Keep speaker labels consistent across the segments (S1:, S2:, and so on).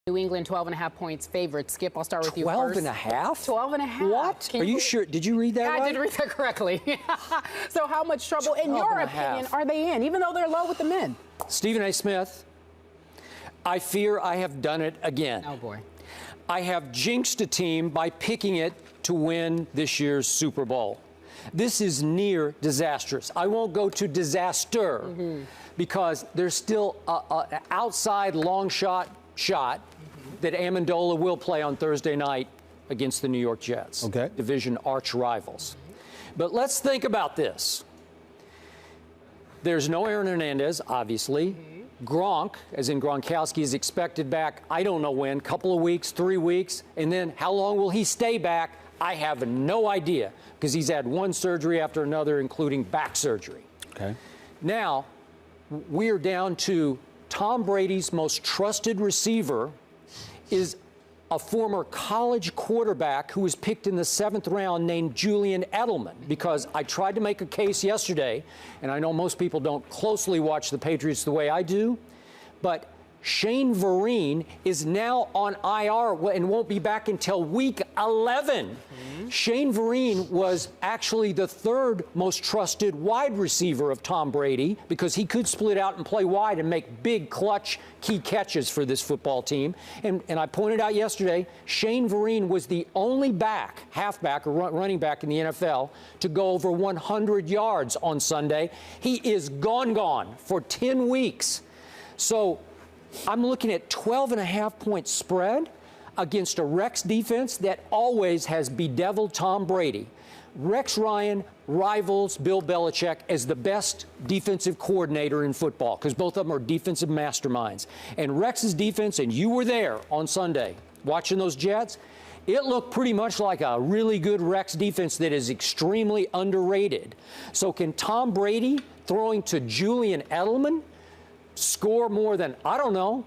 S1: New England 12.5 points favorite. Skip, I'll start with you first.
S2: 12.5?
S1: 12.5.
S2: What? Are you sure? Did you read that right?
S1: I did read that correctly. So how much trouble, in your opinion, are they in, even though they're low with the men?
S2: Stephen A. Smith, I fear I have done it again.
S1: Oh, boy.
S2: I have jinxed a team by picking it to win this year's Super Bowl. This is near disastrous. I won't go to disaster because there's still an outside long shot that Amendola will play on Thursday night against the New York Jets, division arch rivals. But let's think about this. There's no Aaron Hernandez, obviously. Gronk, as in Gronkowski, is expected back, I don't know when, couple of weeks, 3 weeks, and then how long will he stay back? I have no idea, because he's had one surgery after another, including back surgery. Now, we're down to Tom Brady's most trusted receiver is a former college quarterback who was picked in the 7th round named Julian Edelman, because I tried to make a case yesterday, and I know most people don't closely watch the Patriots the way I do, but Shane Vereen is now on IR and won't be back until week 11. Shane Vereen was actually the 3rd most trusted wide receiver of Tom Brady, because he could split out and play wide and make big clutch key catches for this football team. And I pointed out yesterday, Shane Vereen was the only halfback or running back in the NFL to go over 100 yards on Sunday. He is gone for 10 weeks. So I'm looking at 12.5-point spread against a Rex defense that always has bedeviled Tom Brady. Rex Ryan rivals Bill Belichick as the best defensive coordinator in football, because both of them are defensive masterminds. And Rex's defense, and you were there on Sunday watching those Jets, it looked pretty much like a really good Rex defense that is extremely underrated. So can Tom Brady, throwing to Julian Edelman, score more than, I don't know,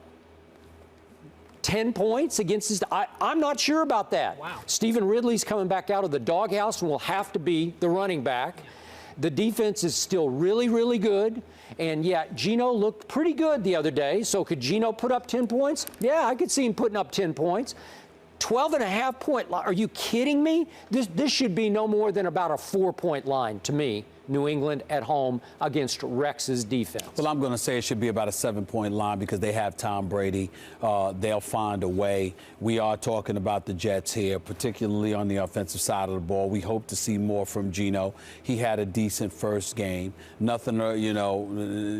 S2: 10 points against his... I'm not sure about that.
S1: Wow.
S2: Stephen Ridley's coming back out of the doghouse and will have to be the running back. The defense is still really, really good. And yet, Geno looked pretty good the other day. So could Geno put up 10 points? Yeah, I could see him putting up 10 points. 12.5-point line. Are you kidding me? This should be no more than about a 4-point line to me. New England at home against Rex's defense.
S3: Well, I'm going to say it should be about a 7-point line because they have Tom Brady. They'll find a way. We are talking about the Jets here, particularly on the offensive side of the ball. We hope to see more from Geno. He had a decent first game. Nothing,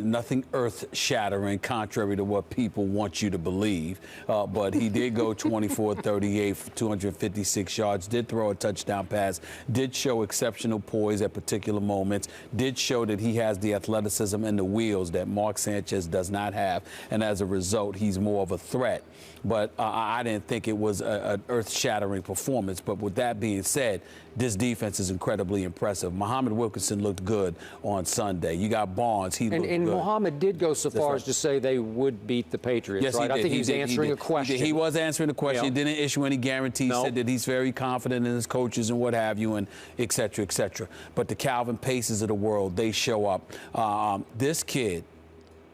S3: nothing earth-shattering, contrary to what people want you to believe. But he did go 24-38 for 256 yards, did throw a touchdown pass, did show exceptional poise at particular moments, did show that he has the athleticism and the wheels that Mark Sanchez does not have, and as a result, he's more of a threat. But I didn't think it was an earth-shattering performance. But with that being said, this defense is incredibly impressive. Muhammad Wilkerson looked good on Sunday. You got Barnes. He looked good. And
S2: Muhammad did go so far as to say they would beat the Patriots,
S3: yes,
S2: right?
S3: He did.
S2: I think he was answering a question.
S3: He was answering a question.
S2: Yeah.
S3: He didn't issue any guarantees.
S2: No.
S3: Said that he's very confident in his coaches and what have you, and et cetera, et cetera. But the Calvin Paces of the world, they show up. This kid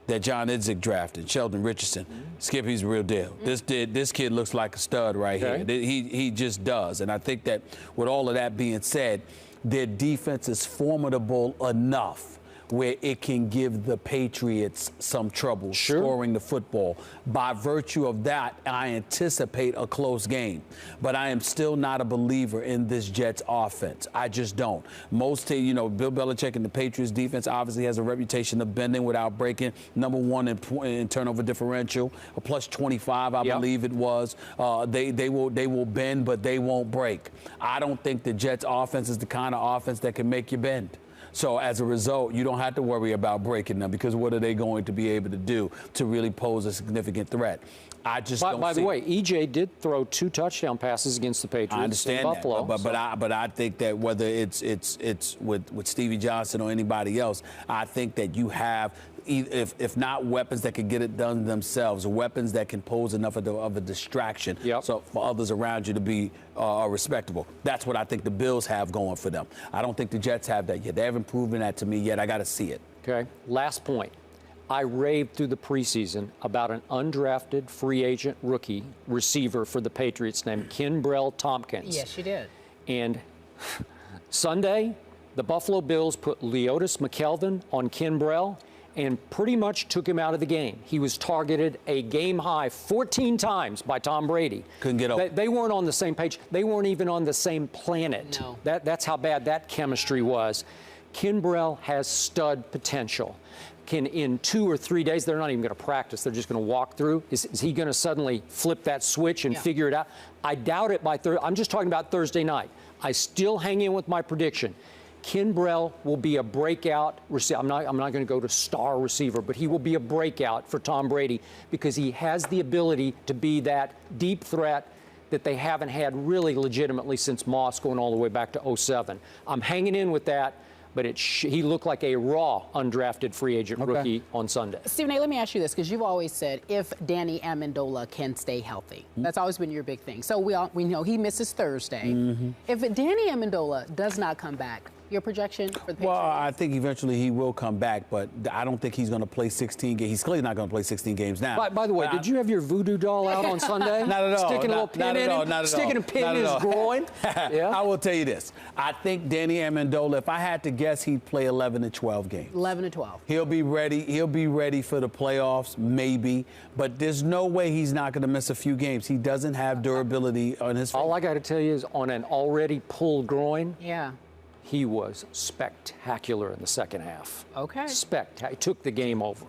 S3: that John Idzik drafted, Sheldon Richardson, Skip, he's a real deal. This kid looks like a stud right here. He just does. And I think that with all of that being said, their defense is formidable enough where it can give the Patriots some trouble scoring the football. By virtue of that, I anticipate a close game. But I am still not a believer in this Jets offense. I just don't. Bill Belichick and the Patriots defense obviously has a reputation of bending without breaking. Number 1 in turnover differential, a plus 25, I believe it was. They will bend, but they won't break. I don't think the Jets offense is the kind of offense that can make you bend. So as a result, you don't have to worry about breaking them, because what are they going to be able to do to really pose a significant threat? I just don't see.
S2: By the way, EJ did throw 2 touchdown passes against the Patriots.
S3: I understand
S2: in Buffalo,
S3: that, but I think that whether it's with Stevie Johnson or anybody else, I think that you have, if not weapons that can get it done themselves, weapons that can pose enough of a distraction so for others around you to be respectable. That's what I think the Bills have going for them. I don't think the Jets have that yet. They haven't proven that to me yet. I got to see it.
S2: Okay. Last point. I raved through the preseason about an undrafted free agent rookie receiver for the Patriots named Kenbrell Tompkins.
S1: Yes, you did.
S2: And Sunday, the Buffalo Bills put Leotis McKelvin on Kenbrell and pretty much took him out of the game. He was targeted a game-high 14 times by Tom Brady.
S3: Couldn't get over.
S2: They weren't on the same page. They weren't even on the same planet.
S1: No.
S2: That's how bad that chemistry was. Kenbrell has stud potential. In 2 or 3 days, they're not even going to practice. They're just going to walk through. Is he going to suddenly flip that switch and figure it out? I doubt it by Thursday. I'm just talking about Thursday night. I still hang in with my prediction. Kenbrell will be a breakout receiver. I'm not going to go to star receiver, but he will be a breakout for Tom Brady because he has the ability to be that deep threat that they haven't had really legitimately since Moss going all the way back to 2007. I'm hanging in with that, but he looked like a raw undrafted free agent rookie on Sunday.
S1: Stephen A., let me ask you this, because you've always said if Danny Amendola can stay healthy. That's always been your big thing. So we know he misses Thursday. If Danny Amendola does not come back, your projection for the Patriots?
S3: Well, I think eventually he will come back, but I don't think he's going to play 16 games. He's clearly not going to play 16 games now.
S2: By the way, did you have your voodoo doll out on Sunday?
S3: Not at all.
S2: Sticking a little pin in him? Sticking a pin in his groin? Yeah.
S3: I will tell you this. I think Danny Amendola, if I had to guess, he'd play 11 to 12 games.
S1: 11 to 12.
S3: He'll be ready. He'll be ready for the playoffs, maybe. But there's no way he's not going to miss a few games. He doesn't have durability on his.
S2: All I got to tell you is on an already pulled groin,
S1: Yeah.
S2: he was spectacular in the second half.
S1: Okay.
S2: Spectacular. He took the game over.